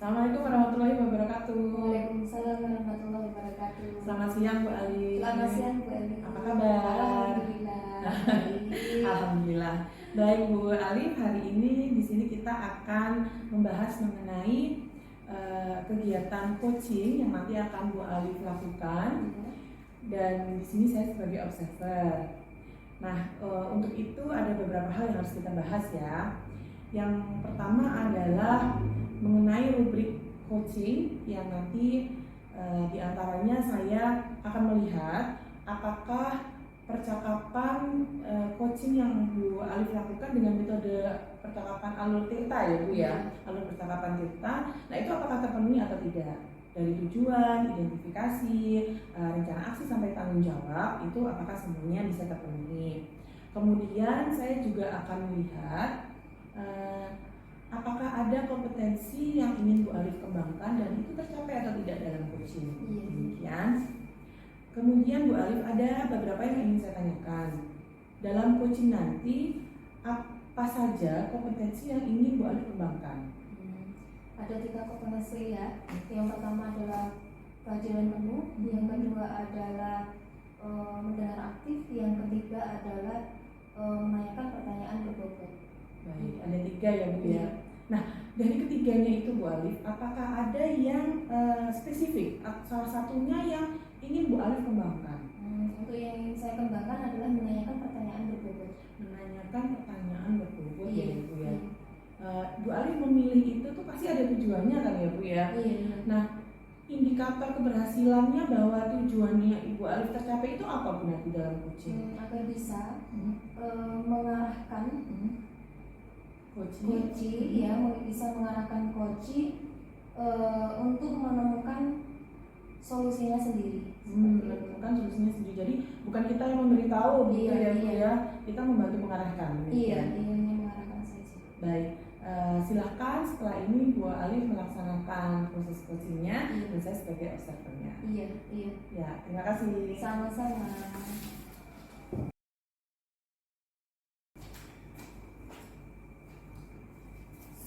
Assalamualaikum warahmatullahi wabarakatuh. Waalaikumsalam warahmatullahi wabarakatuh. Selamat siang Bu Ali. Selamat siang Bu Ali. Apa kabar? Alhamdulillah. Alhamdulillah. Baik Bu Ali, hari ini di sini kita akan membahas mengenai kegiatan coaching yang nanti akan Bu Ali lakukan. Dan di sini saya sebagai observer. Nah, untuk itu ada beberapa hal yang harus kita bahas ya. Yang pertama adalah mengenai rubrik coaching yang nanti diantaranya saya akan melihat apakah percakapan coaching yang Bu Alif lakukan dengan metode percakapan alur tirta ya Bu ya, alur percakapan tirta. Nah itu apakah terpenuhi atau tidak? Dari tujuan, identifikasi, rencana aksi sampai tanggung jawab itu apakah semuanya bisa terpenuhi. Kemudian saya juga akan melihat apakah ada kompetensi yang ingin Bu Alif kembangkan dan itu tercapai atau tidak dalam coaching. Demikian. Kemudian Bu Alif ada beberapa yang ingin saya tanyakan. Dalam coaching nanti apa saja kompetensi yang ingin Bu Alif kembangkan? Ada 3 kompetensi ya. Yang pertama adalah kehadiran penuh, yang kedua adalah mendengar aktif, yang ketiga adalah menanyakan pertanyaan berbobot. Baik, ada 3 ya Bu ya. Nah, dari ketiganya itu Bu Alif, apakah ada yang spesifik? Salah satunya yang ingin Bu Alif kembangkan? Untuk yang ingin saya kembangkan adalah menanyakan pertanyaan berbobot. Menanyakan pertanyaan berbobot ya Bu ya. Bu Alif memilih itu tuh pasti ada tujuannya kan ya Bu ya. Nah, indikator keberhasilannya bahwa tujuannya Ibu Alif tercapai itu apa Bu nanti dalam coaching? Agar bisa mengarahkan coaching ya, bisa mengarahkan coaching untuk menemukan solusinya sendiri. Menemukan solusinya sendiri. Jadi bukan kita yang memberitahu gitu ya Bu ya. Kita membantu mengarahkan. Iya, mengarahkan saja. Baik. Silahkan setelah ini Bu Alif melaksanakan proses coachingnya dan saya sebagai observernya. Iya. Ya, terima kasih. Sama-sama.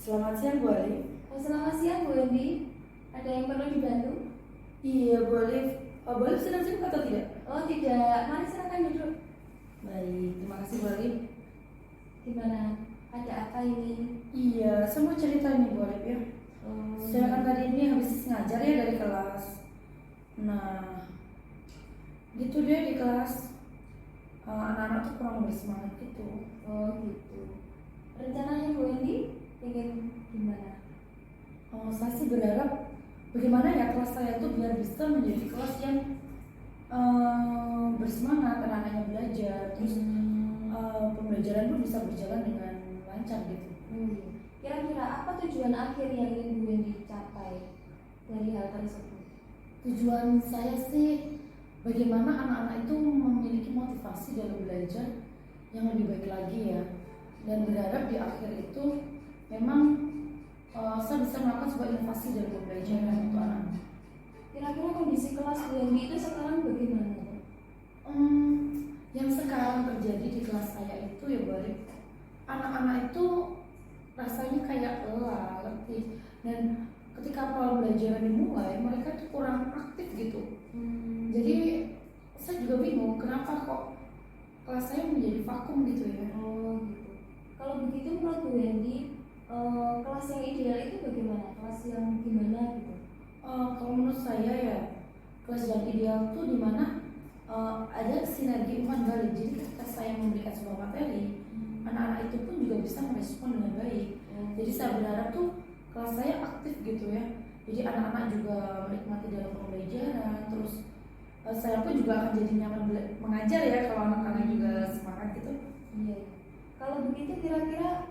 Selamat siang Bu Alif. Selamat siang Bu Endi. Ada yang perlu dibantu? Iya Bu Alif. Bu Alif sedang sibuk atau tidak? Oh tidak, mari silakan duduk. Baik, terima kasih Bu Alif. Gimana? Ada apa ini? Iya, saya mau cerita nih Bu Alif ya. Saya kan tadi ini habis ngajar ya dari kelas. Nah, gitu deh di kelas anak-anak tuh kurang bersemangat gitu. Oh gitu. Rencananya Bu Endi ingin gimana? Saya sih berharap bagaimana ya kelas saya tuh biar bisa menjadi kelas yang bersemangat, anak-anaknya belajar, terus pembelajaran pun bisa berjalan dengan lancar gitu. Kira-kira apa tujuan akhir yang ingin Bu Endi capai dari hal tersebut? Tujuan saya sih bagaimana anak-anak itu memiliki motivasi dalam belajar yang lebih baik lagi ya, dan berharap di akhir itu memang saya bisa melakukan sebuah inovasi dalam pembelajaran untuk anak-anak. Kira-kira kondisi kelas Bu Endi itu sekarang bagaimana? Yang sekarang terjadi di kelas saya itu ya balik anak-anak itu rasanya kayak lelah, letih, dan ketika pola belajaran dimulai mereka tuh kurang aktif gitu. Jadi saya juga bingung kenapa kok kelas saya menjadi vakum gitu ya. Oh gitu. Kalau begitu menurut Bu Endi kelas yang ideal itu bagaimana? Kelas yang gimana gitu? Kalau menurut saya ya kelas yang ideal tuh dimana ada sinergi umpan balik. Jadi ketika saya memberikan sebuah materi, anak-anak itu pun juga bisa merespon dengan baik. Jadi saya berharap tuh kelas saya aktif gitu ya. Jadi anak-anak juga menikmati dalam pembelajaran. Terus saya pun juga akan jadi nyaman mengajar ya kalau anak-anak juga semangat gitu. Iya. Kalau begitu kira-kira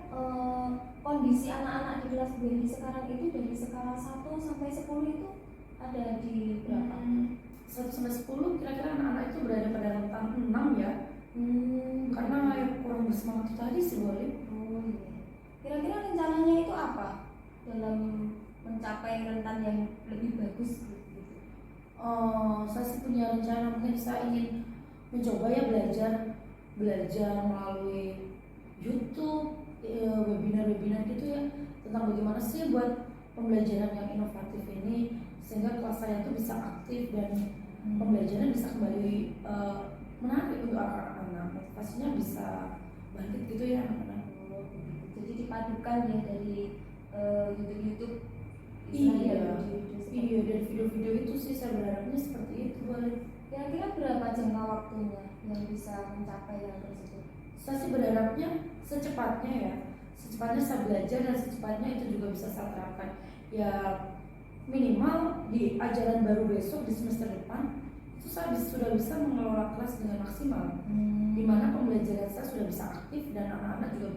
kondisi anak-anak di kelas Bu Endi sekarang itu dari skala 1 sampai 10 itu ada di berapa? 1 sampai 10 kira-kira anak-anak itu berada pada rentang 6 ya. Karena yang kurang bersemangat itu tadi sih boleh. Oh iya. Kira-kira rencananya itu apa dalam mencapai rentan yang lebih bagus gitu? Saya sih punya rencana, mungkin saya ingin mencoba ya belajar melalui YouTube, webinar-webinar gitu ya, tentang bagaimana sih buat pembelajaran yang inovatif ini sehingga kelas saya tuh bisa aktif dan pembelajaran bisa kembali menarik untuk anak-anak, motivasinya bisa bangkit gitu ya anak-anak. Jadi dipadukan ya dari YouTube. Iya, dari video-video itu sih saya berharapnya seperti itu. Boleh. Kira-kira berapa jangka waktunya yang bisa mencapai yang tersebut? Saya sih berharapnya secepatnya ya, secepatnya saya belajar dan secepatnya itu juga bisa saya terapkan. Ya minimal di ajaran baru besok di semester depan itu saya sudah bisa mengelola kelas dengan maksimal, di mana pembelajaran saya sudah bisa aktif dan anak-anak juga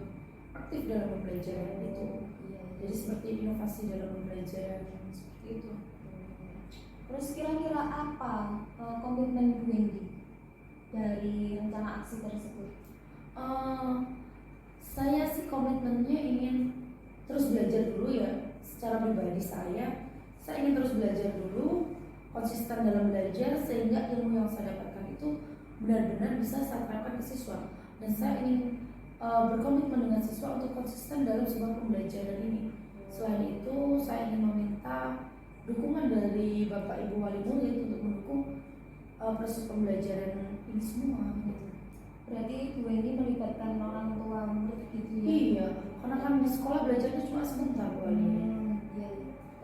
aktif dalam pembelajaran itu. Jadi seperti inovasi dalam pembelajaran seperti itu. Terus kira-kira apa komitmen Bu Wendy dari rencana aksi tersebut? Saya sih komitmennya ingin terus belajar dulu ya. Secara pribadi saya ingin terus belajar dulu, konsisten dalam belajar sehingga ilmu yang saya dapatkan itu benar-benar bisa saya terapkan ke siswa. Dan saya ingin berkomitmen dengan siswa untuk konsisten dalam sebuah pembelajaran ini. Selain itu, saya ingin meminta dukungan dari Bapak Ibu Wali Murid untuk mendukung proses pembelajaran ini semua. Gitu. Berarti Bu Wendy melibatkan orang tua murid gitu ya? Iya, karena kan di sekolah belajarnya cuma sebentar Bu Wali. Iya.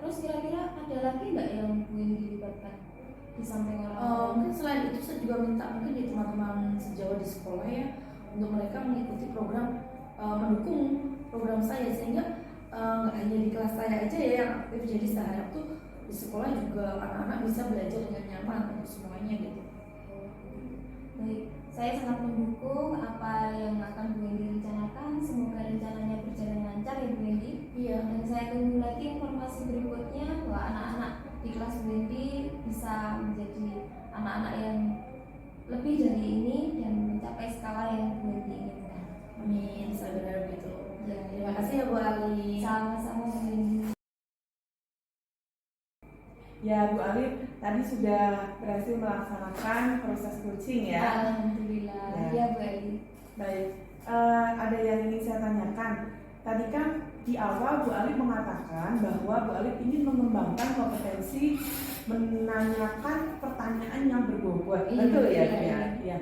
Terus kira-kira ada lagi nggak yang Bu Wendy libatkan di samping orang tua? Mungkin selain itu saya juga minta mungkin di teman-teman sejawat di sekolah ya, untuk mereka mengikuti program mendukung program saya sehingga nggak hanya di kelas saya aja ya yang aktif. Jadi saya harap tuh di sekolah juga anak-anak bisa belajar dengan nyaman untuk semuanya gitu. Baik, saya sangat mendukung apa yang akan Bu Wendy rencanakan. Semoga rencananya berjalan lancar ya Bu Wendy. Iya. Dan saya tunggu lagi informasi berikutnya bahwa anak-anak di kelas Bu Wendy bisa menjadi anak-anak yang lebih dari ini dan mencapai skala yang Bu Wendy inginkan. Amin, saya berharap gitu. Ya, Terima kasih ya Bu Ali. Sama-sama Bu Wendy. Ya Bu Alif tadi sudah berhasil melaksanakan proses coaching ya. Alhamdulillah. Ya Bu Ali. Baik, ada yang ingin saya tanyakan. Tadi kan di awal Bu Alif mengatakan bahwa Bu Alif ingin mengembangkan kompetensi menanyakan pertanyaan yang berbobot. Betul ya Bu ya? Ya.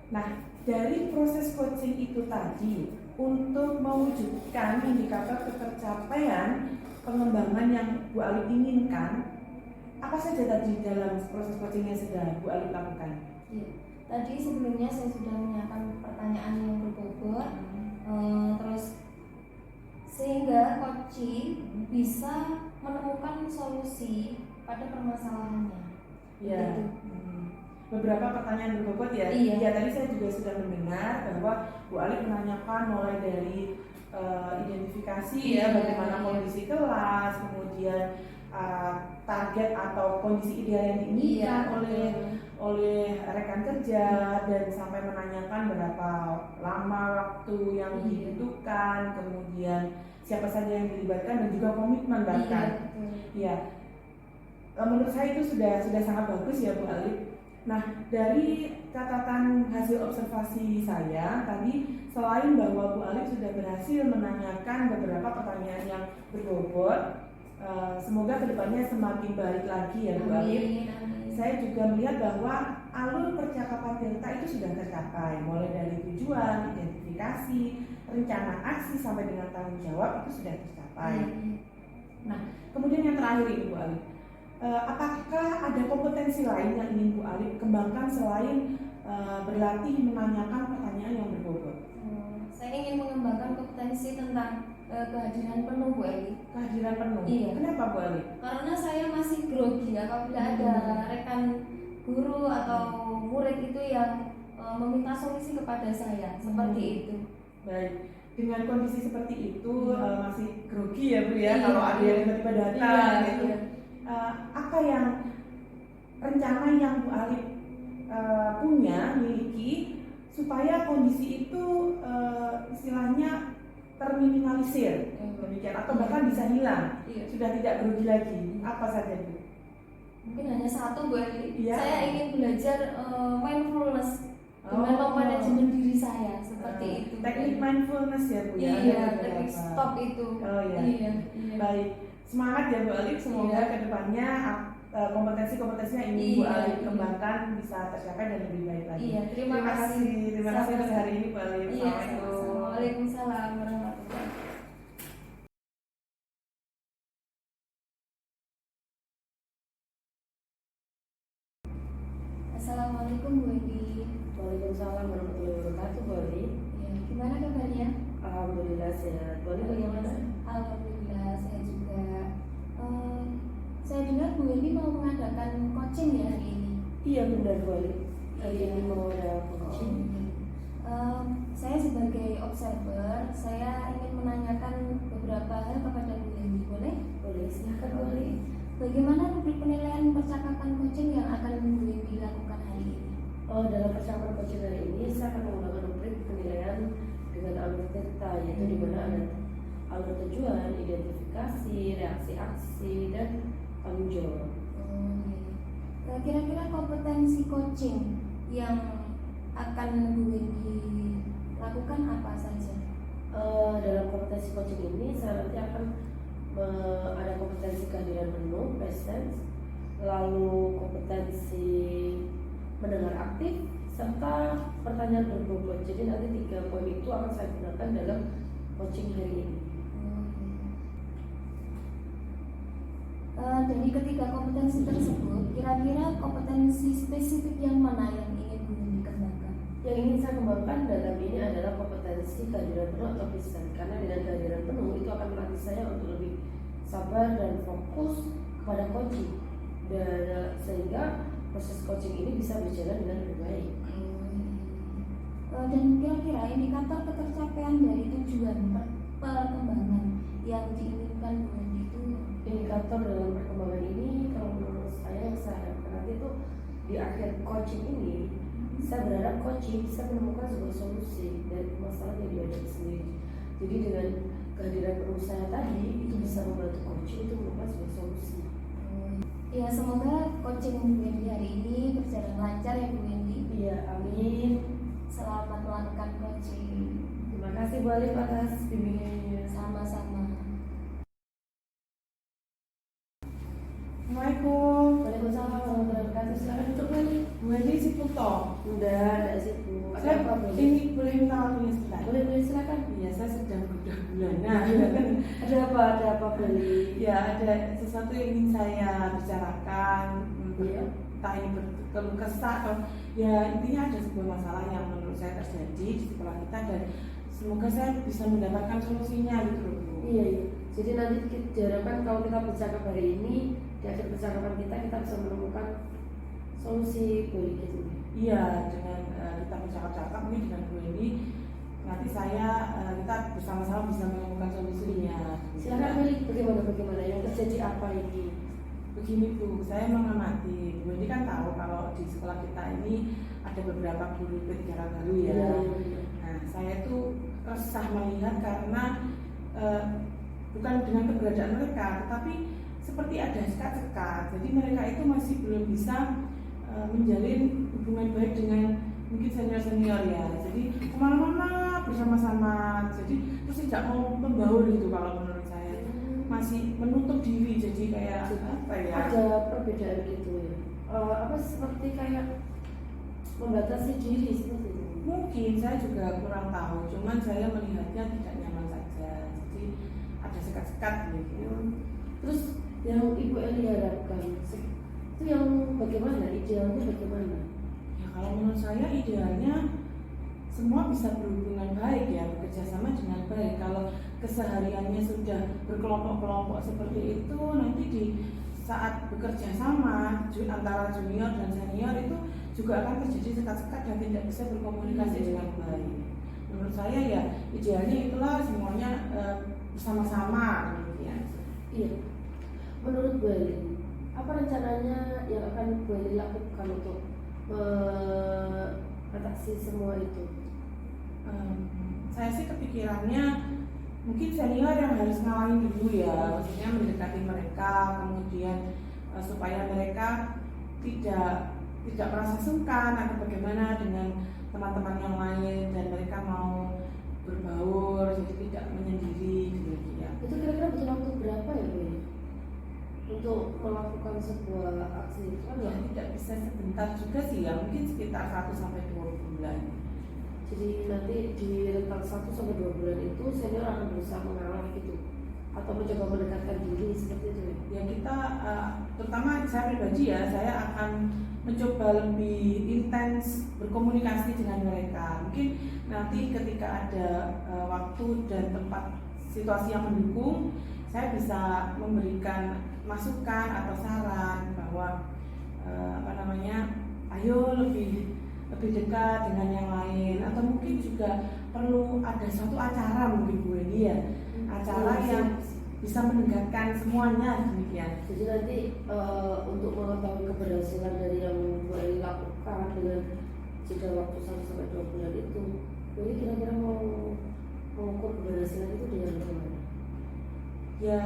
Nah, dari proses coaching itu tadi untuk mewujudkan indikator ketercapaian pengembangan yang Bu Alif inginkan, apa saja tadi dalam proses coaching yang sudah Bu Alif lakukan? Ya. Tadi sebelumnya saya sudah menyiapkan pertanyaan yang berbobot, terus sehingga coaching bisa menemukan solusi pada permasalahannya. Ya. Beberapa pertanyaan berbobot ya. Iya. Ya tadi saya juga sudah mendengar bahwa Bu Alif menanyakan mulai dari identifikasi ya, bagaimana kondisi kelas, kemudian target atau kondisi ideal yang diinginkan oleh rekan kerja, dan sampai menanyakan berapa lama waktu yang dibutuhkan, kemudian siapa saja yang dilibatkan dan juga komitmen bahkan. Ya, menurut saya itu sudah sangat bagus ya Bu Alif. Nah, dari catatan hasil observasi saya tadi, selain bahwa Bu Alif sudah berhasil menanyakan beberapa pertanyaan yang berbobot, semoga kedepannya semakin baik lagi ya Bu Alif. Saya juga melihat bahwa alur percakapan Delta itu sudah tercapai, mulai dari tujuan, identifikasi, rencana aksi sampai dengan tanggung jawab itu sudah tercapai. Nah, kemudian yang terakhir ini Bu Alif, apakah ada kompetensi lain yang ingin Bu Alif kembangkan selain berlatih menanyakan pertanyaan yang berbobot? Saya ingin mengembangkan kompetensi tentang kehadiran penuh Bu Eli. Kehadiran penuh? Iya. Kenapa Bu Ali? Karena saya masih grogi apabila ada rekan guru atau murid itu yang meminta solusi kepada saya seperti itu. Baik, dengan kondisi seperti itu masih grogi ya Bu ya, Iya. kalau ada yang tiba-tiba datang gitu. Iya. Apa yang rencana yang Bu Ali punya, miliki, supaya kondisi itu istilahnya terminimalisir, demikian, atau bahkan bisa hilang, sudah tidak grogi lagi. Apa saja Bu? Mungkin hanya satu Bu Eli. Iya. Saya ingin belajar mindfulness dengan manajemen diri saya seperti itu. Teknik mindfulness ya Bu ya. Iya, teknik stop itu. Oh iya. Iya. Baik. semangat ya Bu Alif, semoga Iya. kedepannya kompetensi-kompetensi yang ingin Bu Iya, Alif iya. kembangkan bisa tercapai dan lebih baik lagi. Iya, terima kasih. Terima kasih untuk Sama-sama. hari ini Bu Alif. Iya, Assalamualaikum. sama-sama. Waalaikumsalam warahmatullahi wabarakatuh. Assalamualaikum Bu Edi. Waalaikumsalam warahmatullahi wabarakatuh, Bu Ali. Ya, gimana kabarnya? Alhamdulillah sehat. Bu Ali bagaimana? Alhamdulillah saya juga. Saya dengar Bu Edi mau mengadakan coaching ya hari ini. Iya benar, Bu Ali. Hari ini mau ada coaching. Saya sebagai observer, saya ingin menanyakan beberapa hal kepada Bu Edi, boleh? Boleh, silakan Bu Ali. Bagaimana rubrik penilaian percakapan coaching yang akan Bu Edi lakukan hari ini? Dalam percakapan coaching hari ini saya akan menggunakan rubrik penilaian dengan alur theta, yaitu di mana ada alur tujuan, identifikasi, reaksi aksi, dan tanggung jawab. Kira-kira kompetensi coaching yang akan Bu Edi lakukan apa saja? Dalam kompetensi coaching ini saya nanti akan ada kompetensi kehadiran penuh, presence, lalu kompetensi mendengar aktif, serta pertanyaan berbobot. Jadi nanti 3 poin itu akan saya gunakan dalam coaching hari ini. Dari ketiga kompetensi tersebut, kira-kira kompetensi spesifik yang mana yang ingin Bu Edi kembangkan? Yang ingin saya kembangkan dalam ini adalah kompetensi kehadiran penuh atau present, karena dengan kehadiran penuh itu akan melatih saya untuk lebih sabar dan fokus kepada coaching, dan sehingga proses coaching ini bisa berjalan dengan lebih baik. Dan kira-kira indikator ketercapaian dari tujuan perkembangan yang diinginkan Bu Edi itu Indikator dalam perkembangan ini, kalau menurut saya yang saya harapkan nanti itu di akhir coaching ini, saya berharap coaching bisa menemukan sebuah solusi dari masalah yang dihadapi sendiri. Jadi dengan kehadiran penuh saya tadi itu bisa membantu coaching untuk menemukan sebuah solusi. Ya, semoga coaching Bu Edi hari ini berjalan lancar ya Bu Edi. Iya, amin. Selamat melakukan coaching. Terima kasih Bu Alif atas bimbingannya. Sama-sama. Assalamualaikum. Waalaikumsalam warahmatullahi wabarakatuh. Silakan duduk lagi. Bu Edi sibuk toh? Udah, ada sibuk. Ada Saya apa Bu? ini boleh minta waktunya sebentar? Boleh silakan. Iya, saya sedang bedah bulanan. Ada apa Bu Ali? Ya, ada sesuatu yang ingin saya bicarakan. Iya. Entah ini berkeluh kesah atau ya intinya ada sebuah masalah yang menurut saya terjadi di sekolah kita dan semoga saya bisa mendapatkan solusinya gitu loh Bu. Iya. Jadi nanti diharapkan kalau kita bercakap hari ini, di akhir percakapan kita bisa menemukan solusi bagi gitu. Iya, dengan kita bercakap-cakap mungkin dengan Bu Edi nanti kita bersama-sama bisa menemukan solusinya. Silakan Meli, bagaimana yang terjadi apa ini? Begini Bu, saya mengamati Bu Edi kan tahu kalau di sekolah kita ini ada beberapa guru P3K baru ya. Nah, saya tuh resah melihat karena bukan dengan keberadaan mereka, tetapi seperti ada sekat-sekat. Jadi mereka itu masih belum bisa menjalin hubungan baik dengan mungkin senior-senior ya. Jadi kemana-mana bersama-sama. Jadi terus tidak mau membaur gitu kalau menurut saya. Masih menutup diri. Jadi kayak apa ya? Ada perbedaan gitu ya. Seperti kayak membatasi diri seperti itu. Mungkin saya juga kurang tahu. Cuman saya melihatnya tidak nyaman saja. Jadi ada sekat-sekat gitu. Terus yang Ibu Eli harapkan itu yang bagaimana, idealnya bagaimana? Ya kalau menurut saya idealnya semua bisa berhubungan baik ya, bekerja sama dengan baik. Kalau kesehariannya sudah berkelompok-kelompok seperti itu, nanti di saat bekerja sama antara junior dan senior itu juga akan terjadi sekat-sekat dan tidak bisa berkomunikasi dengan baik. Menurut saya ya idealnya itulah semuanya bersama-sama demikian. Iya. Menurut Bu Eli, apa rencananya yang akan Bu Eli lakukan untuk mengatasi semua itu? Saya sih kepikirannya mungkin senior yang harus ngalahin dulu ya, maksudnya mendekati mereka, kemudian supaya mereka tidak merasa sungkan atau bagaimana dengan teman-teman yang lain dan mereka mau berbaur, jadi tidak menyendiri demikian. Itu kira-kira butuh waktu berapa ya Bu Eli? untuk melakukan sebuah aksi itu kan Ya, tidak bisa sebentar juga sih ya, mungkin sekitar 1 sampai 2 bulan. jadi nanti di rentang 1 sampai 2 bulan itu senior akan berusaha mengalah gitu atau mencoba mendekatkan diri seperti itu ya. Ya kita terutama saya pribadi ya, saya akan mencoba lebih intens berkomunikasi dengan mereka. Mungkin nanti ketika ada waktu dan tempat situasi yang mendukung, saya bisa memberikan masukan atau saran bahwa ayo lebih dekat dengan yang lain, atau mungkin juga perlu ada suatu acara mungkin Bu Eni ya, acara yang bisa menegakkan semuanya demikian. Jadi nanti untuk mengetahui keberhasilan dari yang Bu Eli lakukan dengan jeda waktu 1 sampai 2 bulan itu, Bu Eli kira-kira mau mengukur keberhasilan itu dengan bagaimana? Ya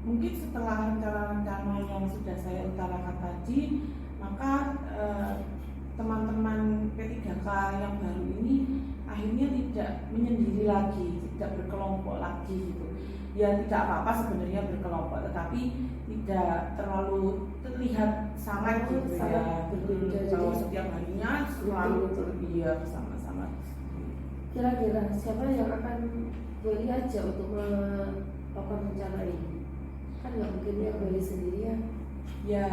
mungkin setelah rencana-rencana yang sudah saya utarakan tadi, maka teman-teman P3K yang baru ini akhirnya tidak menyendiri lagi, tidak berkelompok lagi gitu. Ya tidak apa-apa sebenarnya berkelompok, tetapi tidak terlalu terlihat sangat gitu ya, berbeda. Bahwa setiap harinya selalu bersama-sama. Kira-kira siapa yang akan Bu Eli ajak untuk melakukan rencana ini? Kan nggak mungkin ya Bu Eli sendiri ya. Ya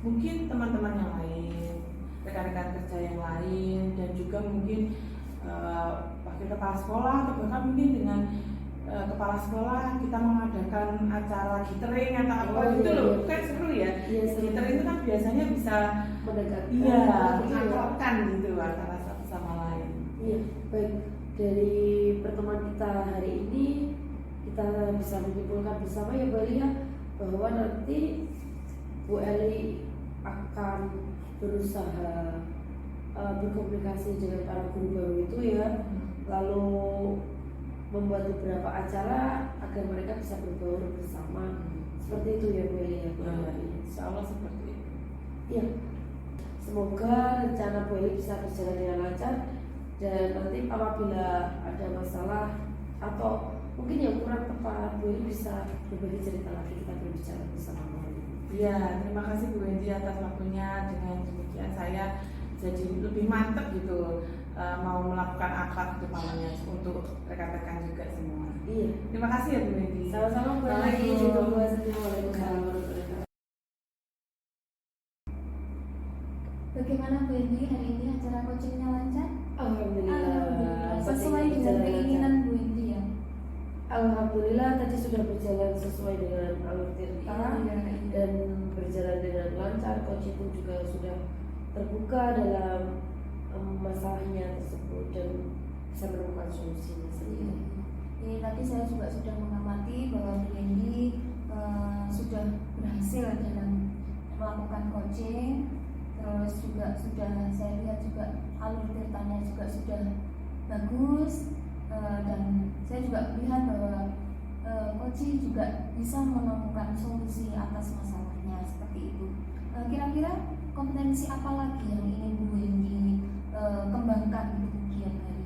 mungkin teman-teman yang lain, rekan-rekan kerja yang lain, dan juga mungkin wakil kepala sekolah, atau bahkan mungkin dengan kepala sekolah kita mengadakan acara gathering atau apa gitu loh, kan seru ya. Gathering itu kan biasanya bisa mengakrabkan gitu antara satu sama lain. Iya, baik, dari pertemuan kita hari ini kita bisa menyimpulkan bersama ya Bu Eli ya, bahwa nanti Bu Eli akan berusaha berkomunikasi dengan para guru baru itu ya, lalu membuat beberapa acara agar mereka bisa berbaur bersama. Seperti itu ya Bu Eli ya. Insya Allah seperti itu. Iya. Semoga rencana Bu Eli bisa berjalan dengan lancar, dan nanti apabila ada masalah atau mungkin yang kurang tepat, Bu Eli bisa berbagi cerita lagi, kita berbicara bersama Bu Eli. Iya, terima kasih Bu Wendy atas waktunya. Dengan demikian saya jadi lebih mantap gitu mau melakukan akhlak depannya untuk rekan-rekan juga semua. Iya. Terima kasih ya Bu Wendy. Sama-sama Bu Eli. Waalaikumsalam. Bagaimana Bu Wendy hari ini acara coachingnya lancar? Alhamdulillah. Sesuai dengan keinginan Bu Wendy ya. Alhamdulillah tadi sudah berjalan sesuai dengan alur cerita dan berjalan dengan lancar. Coach pun juga sudah terbuka dalam masalahnya tersebut dan bisa menemukan solusinya sendiri. Ini tadi saya juga sudah mengamati bahwa Bu Wendy sudah berhasil dalam melakukan coaching, terus juga sudah saya lihat juga alur ceritanya juga sudah bagus, dan saya juga melihat bahwa coaching juga bisa menemukan solusi atas masalahnya seperti itu. Kira-kira kompetensi apa lagi yang ingin Bu Wendy kembangkan di kemudian hari?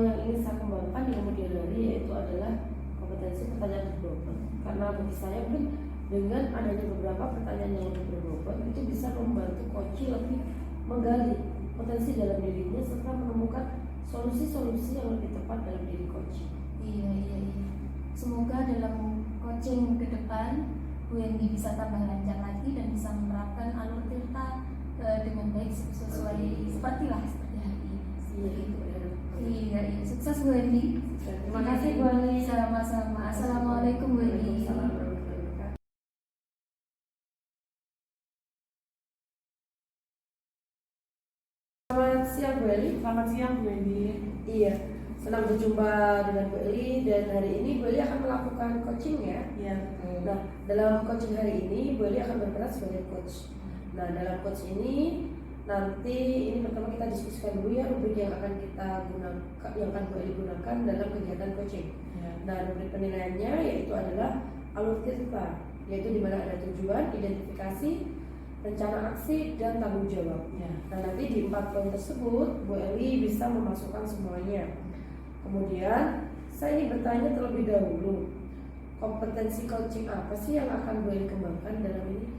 Yang ingin saya kembangkan di kemudian hari yaitu adalah kompetensi pertanyaan berbobot. Karena bagi saya mungkin dengan adanya beberapa pertanyaan yang lebih berbobot itu bisa membantu coach lebih menggali potensi dalam dirinya serta menemukan solusi-solusi yang lebih tepat dalam diri coach. Iya. Semoga dalam coaching ke depan Bu Wendy bisa tambah lancar lagi dan bisa menerapkan alur tirta dengan baik sesuai seperti hari ini. Iya. Sukses Bu Wendy. Terima kasih Bu Eli. Sama-sama. Assalamualaikum Bu Wendy. Selamat siang Bu Eli. Selamat siang Bu Wendy. Iya, senang berjumpa dengan Bu Eli, dan hari ini Bu Eli akan melakukan coaching ya. Iya. Nah, dalam coaching hari ini Bu Eli akan berperan sebagai coach. Nah, dalam coach ini nanti ini pertama kita diskusikan dulu ya rubrik yang akan kita gunakan, yang akan Bu Eli gunakan dalam kegiatan coaching. Ya. Nah, rubrik penilaiannya yaitu adalah alur cerita, yaitu di mana ada tujuan, identifikasi, rencana aksi, dan tanggung jawab. Ya. Nah, nanti di 4 poin tersebut Bu Eli bisa memasukkan semuanya. Kemudian saya ingin bertanya terlebih dahulu, kompetensi coaching apa sih yang akan boleh dikembangkan dalam ini?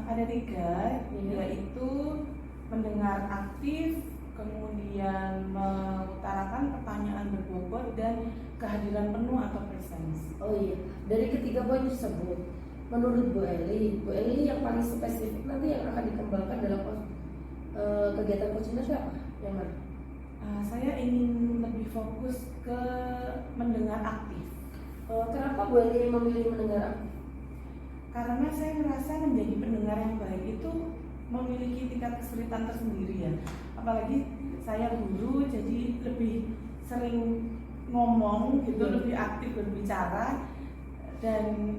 Ada 3, yaitu mendengar aktif, kemudian mengutarakan pertanyaan berbobot, dan kehadiran penuh atau presence. Oh iya, dari ketiga poin tersebut, menurut Bu Eli yang paling spesifik nanti yang akan dikembangkan dalam kegiatan coaching itu apa? Yang mana? Saya ingin lebih fokus ke mendengar aktif. Kenapa Bu Eli memilih mendengar aktif? Karena saya merasa menjadi pendengar yang baik itu memiliki tingkat kesulitan tersendiri ya. Apalagi saya guru, jadi lebih sering ngomong gitu, lebih aktif berbicara, dan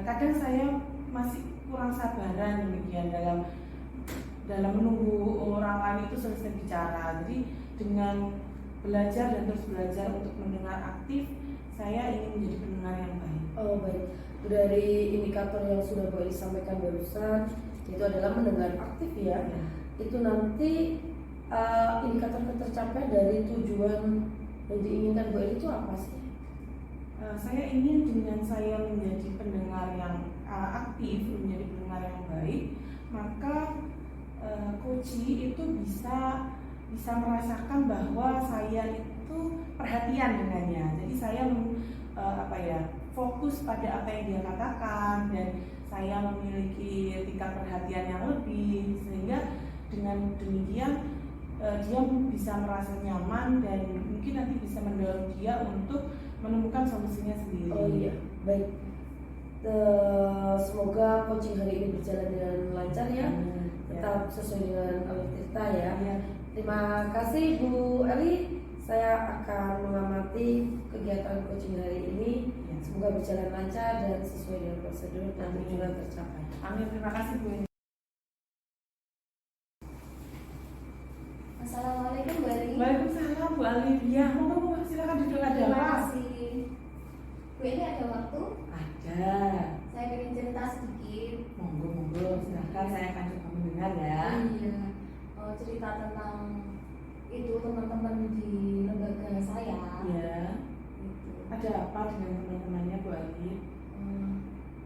kadang saya masih kurang sabaran demikian dalam menunggu orang lain itu selesai bicara. Jadi dengan belajar dan terus belajar untuk mendengar aktif, saya ingin menjadi pendengar yang baik. Oh baik, dari indikator yang sudah Bu Eli sampaikan barusan itu adalah mendengar aktif ya. Itu nanti indikator tercapai dari tujuan yang diinginkan Bu Eli itu apa sih? Saya ingin dengan saya menjadi pendengar yang aktif, menjadi pendengar yang baik, maka coaching itu bisa merasakan bahwa saya itu perhatian dengannya. Jadi saya fokus pada apa yang dia katakan, dan saya memiliki tingkat perhatian yang lebih, sehingga dengan demikian dia bisa merasa nyaman dan mungkin nanti bisa mendorong dia untuk menemukan solusinya sendiri. Oh iya, baik. Semoga coaching hari ini berjalan dengan lancar ya, tetap sesuai dengan alur cerita ya. Terima kasih Bu Eli. Saya akan mengamati kegiatan coaching hari ini. Semoga berjalan lancar dan sesuai dengan prosedur dan tujuan tercapai. Amin. Terima kasih Bu Eli. Assalamualaikum Bu Eli. Waalaikumsalam Bu Ali. Ya, monggo silakan duduk. Ada Terima apa? kasih. Bu Eli ada waktu? Ada. Saya ingin cerita sedikit. Monggo silakan, saya akan coba mendengar ya. Iya. Cerita tentang itu teman-teman di lembaga saya. Iya. Gitu. Ada apa dengan teman-temannya Bu Ali?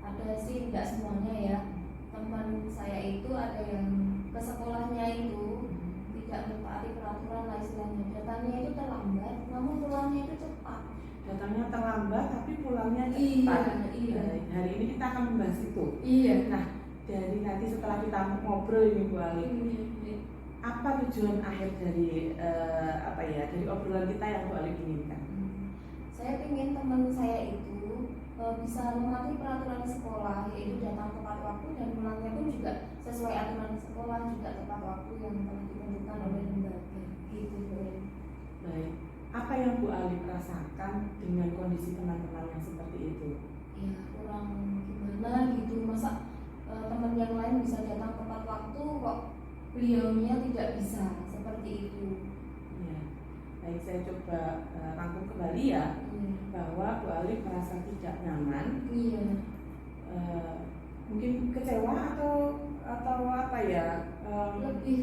Ada sih, tidak semuanya ya. Teman saya itu ada yang ke sekolahnya itu tidak mentaati peraturan lah istilahnya. Datangnya itu terlambat, namun pulangnya itu cepat. Datangnya terlambat tapi pulangnya cepat. Iya. Hari ini kita akan membahas itu. Iya. Nah, dari nanti setelah kita ngobrol ini Bu Ali, apa tujuan akhir dari dari obrolan kita yang Bu Ali inginkan? Saya ingin teman saya itu bisa mematuhi peraturan sekolah, yaitu datang tepat waktu dan pulangnya pun juga sesuai aturan sekolah, juga tepat waktu yang telah ditentukan oleh lembaga. Gitu Bu. Baik. Apa yang Bu Ali rasakan dengan kondisi teman-teman yang seperti itu? Ya kurang gimana gitu, masa teman yang lain bisa datang tepat waktu kok beliaunya tidak bisa, seperti itu. Ya. Baik, saya coba rangkum kembali ya. Bahwa Bu Ali merasa tidak nyaman. Iya. Mungkin kecewa atau apa ya? Lebih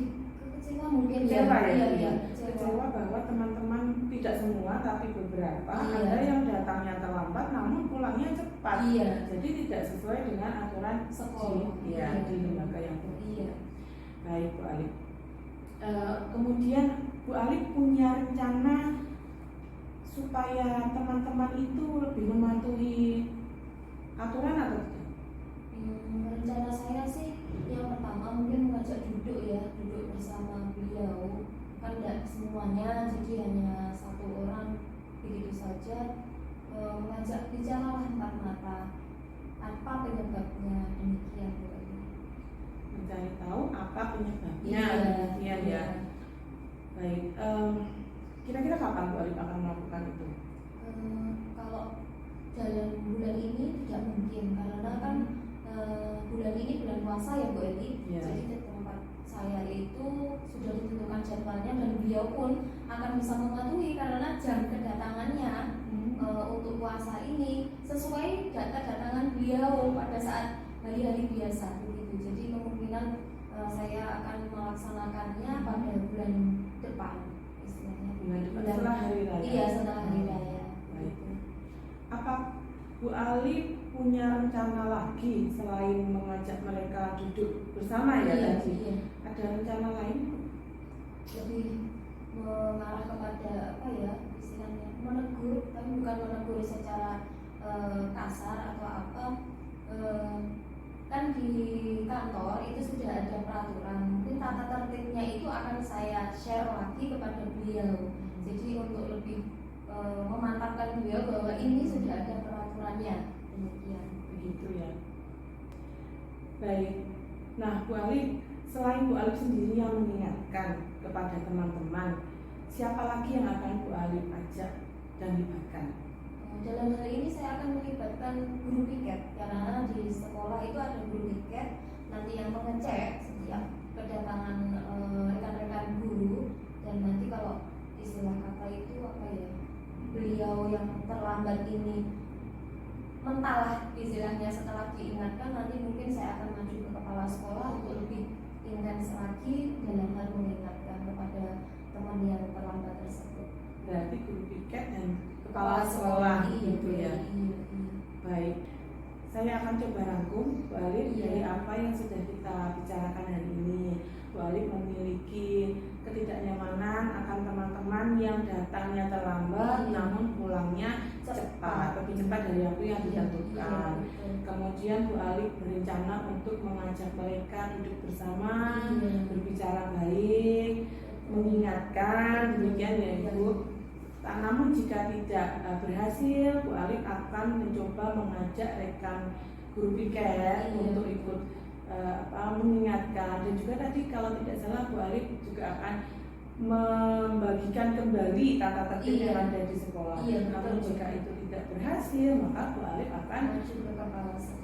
kecewa mungkin Kecewa ya. Iya. Kecewa bahwa teman-teman tidak semua tapi beberapa Iya. ada yang datangnya terlambat namun pulangnya cepat. Iya. Jadi tidak sesuai dengan aturan Sekolah. Iya, di lembaga yang Iya. baik Bu Ali. Kemudian Bu Ali punya rencana supaya teman-teman itu lebih mematuhi aturan atau tidak? Rencana saya sih yang pertama mungkin mengajak duduk bersama beliau, kan tidak semuanya, jadi hanya satu orang begitu saja. Mengajak bicara mata apa penyebabnya demikian Bu Eli. Mencari tahu apa penyebabnya. Iya. Demikian ya. Baik. Kira-kira kapan Bu Ali akan melakukan itu? Kalau dalam bulan ini tidak mungkin karena kan bulan ini bulan puasa ya Bu Eli. Iya. Jadi di tempat saya itu sudah ditentukan jadwalnya dan beliau pun akan bisa mematuhi karena jam kedatangannya untuk puasa ini sesuai data datangan beliau pada saat hari-hari biasa begitu. Jadi kemungkinan saya akan melaksanakannya pada bulan depan. Setelah hari raya. Iya, setelah hari raya. Baik. Apa Bu Ali punya rencana lagi selain mengajak mereka duduk bersama ya Iya, tadi. iya. Ada rencana lain? Lebih mengarah kepada apa ya istilahnya, menegur, tapi bukan menegur secara kasar atau apa. Kan di kantor itu sudah ada peraturan, mungkin tata tertibnya itu akan saya share lagi kepada beliau. Jadi untuk lebih memantapkan beliau bahwa ini sudah ada peraturannya, demikian. Begitu ya. Baik. Nah, Bu Ali, selain Bu Ali sendiri yang mengingatkan kepada teman-teman, siapa lagi yang akan Bu Ali ajak dan libatkan? Dalam hal ini saya akan melibatkan guru piket, karena di sekolah itu ada guru piket nanti yang mengecek setiap kedatangan rekan-rekan guru, dan nanti kalau istilah kata itu apa ya, beliau yang terlambat ini mentah istilahnya, setelah diingatkan nanti mungkin saya akan maju ke kepala sekolah untuk lebih intens lagi dalam hal mengingatkan kepada teman yang terlambat tersebut. Berarti guru piket dan kepala sekolah gitu ya. Iya. Baik, saya akan coba rangkum Bu Alif Iya. dari apa yang sudah kita bicarakan hari ini. Bu Alif memiliki ketidaknyamanan akan teman-teman yang datangnya terlambat, Iya. namun pulangnya cepat, lebih cepat dari waktu yang ditentukan. Kemudian Bu Alif berencana untuk mengajak mereka duduk bersama, Iya. berbicara baik, mengingatkan, demikian ya Ibu. Namun jika tidak berhasil, Bu Alif akan mencoba mengajak rekan guru piket untuk ikut mengingatkan, dan juga tadi kalau tidak salah Bu Alif juga akan membagikan kembali tata tertib yang ada di sekolah. Namun jika itu tidak berhasil, maka Bu Alif akan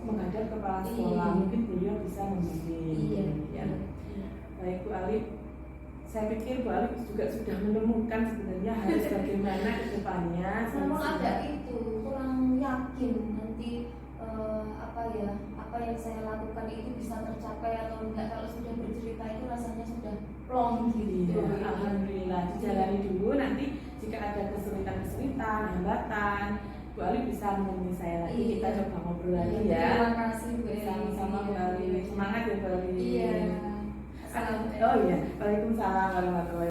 menghadap kepala sekolah. Mungkin beliau bisa membimbing. Ya. Baik Bu Alif, saya pikir Bu Alif juga sudah menemukan sebenarnya harus bagaimana ke depannya. Namun ada itu kurang yakin nanti apa yang saya lakukan itu bisa tercapai atau enggak. Kalau sudah bercerita itu rasanya sudah plong gitu. Iya, alhamdulillah dijalani dulu. Nanti jika ada kesulitan, hambatan, Bu Alif bisa menghubungi saya lagi. Kita coba ngobrol lagi ya. Terima kasih Bu Eli. Sama-sama Bu Alif. Semangat ya Bu Alif. Iya. Oh iya, waalaikumsalam warahmatullahi.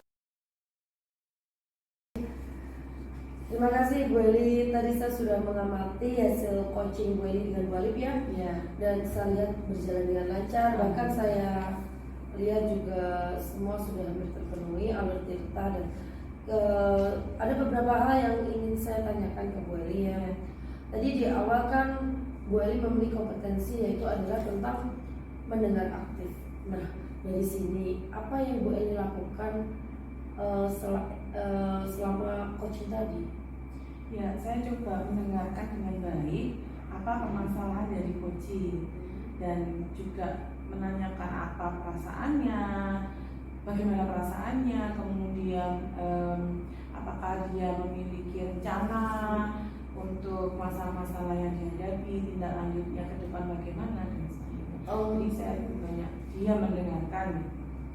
Terima kasih Bu Eli. Tadi saya sudah mengamati hasil coaching Bu Eli dengan Bu Alif ya. Iya. Dan saya lihat berjalan dengan lancar. Bahkan saya lihat juga semua sudah hampir terpenuhi, alur cerita, dan ada beberapa hal yang ingin saya tanyakan ke Bu Eli ya. Tadi di awal kan Bu Eli memiliki kompetensi yaitu adalah tentang mendengar aktif. Nah, dari sini apa yang Bu Eli lakukan selama coaching tadi? Ya, saya coba mendengarkan dengan baik apa permasalahan dari coaching, dan juga menanyakan apa perasaannya, bagaimana perasaannya, kemudian apakah dia memiliki rencana untuk masalah-masalah yang dihadapi, tindak lanjutnya ke depan bagaimana, dan sebagainya. Jadi saya lebih banyak dia mendengarkan.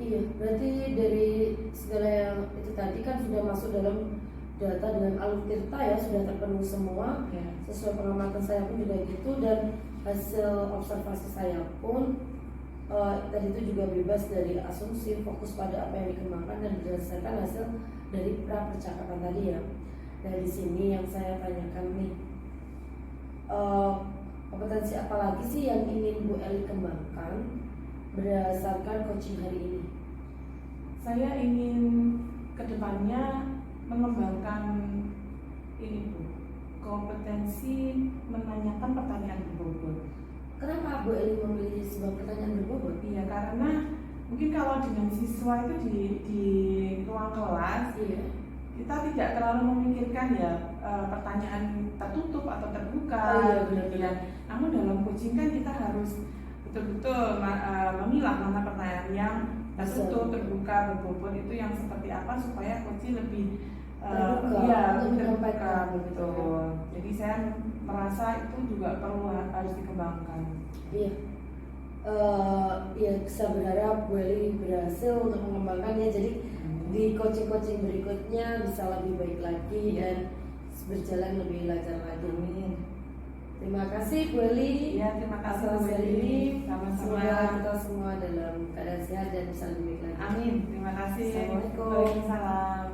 Iya, berarti dari segala yang itu tadi kan sudah masuk dalam data dengan alur tirta ya, sudah terpenuhi semua. Ya. Sesuai pengamatan saya pun juga gitu, dan hasil observasi saya pun tadi itu juga bebas dari asumsi, fokus pada apa yang dikembangkan dan berdasarkan hasil dari pra percakapan tadi ya. Dari sini yang saya tanyakan nih, kompetensi apa lagi sih yang ingin Bu Eli kembangkan berdasarkan coaching hari ini? Saya ingin kedepannya mengembangkan ini Bu, kompetensi menanyakan pertanyaan berbobot. Kenapa Bu Eli memilih sebuah pertanyaan berbobot? Iya, karena mungkin kalau dengan siswa itu di ruang kelas, Iya. kita tidak terlalu memikirkan ya pertanyaan tertutup atau terbuka. Oh iya, benar-benar. Namun dalam coaching kan kita harus betul-betul memilah mana pertanyaan yang tertutup, terbuka, berbobot itu yang seperti apa supaya coaching lebih terbuka, untuk terbuka, menyampaikan. betul. Jadi saya merasa itu juga perlu harus dikembangkan. Iya. Ya saya berharap Bu Eli berhasil untuk mengembangkannya. Jadi di coaching-coaching berikutnya bisa lebih baik lagi dan berjalan lebih lancar lagi. Amin. Terima kasih Bu Eli. Ya, terima kasih Bu Atas Eli. Semoga Sama-sama. kita semua dalam keadaan sehat dan bisa lebih baik lagi. Amin. Terima kasih. Assalamualaikum. Waalaikumsalam.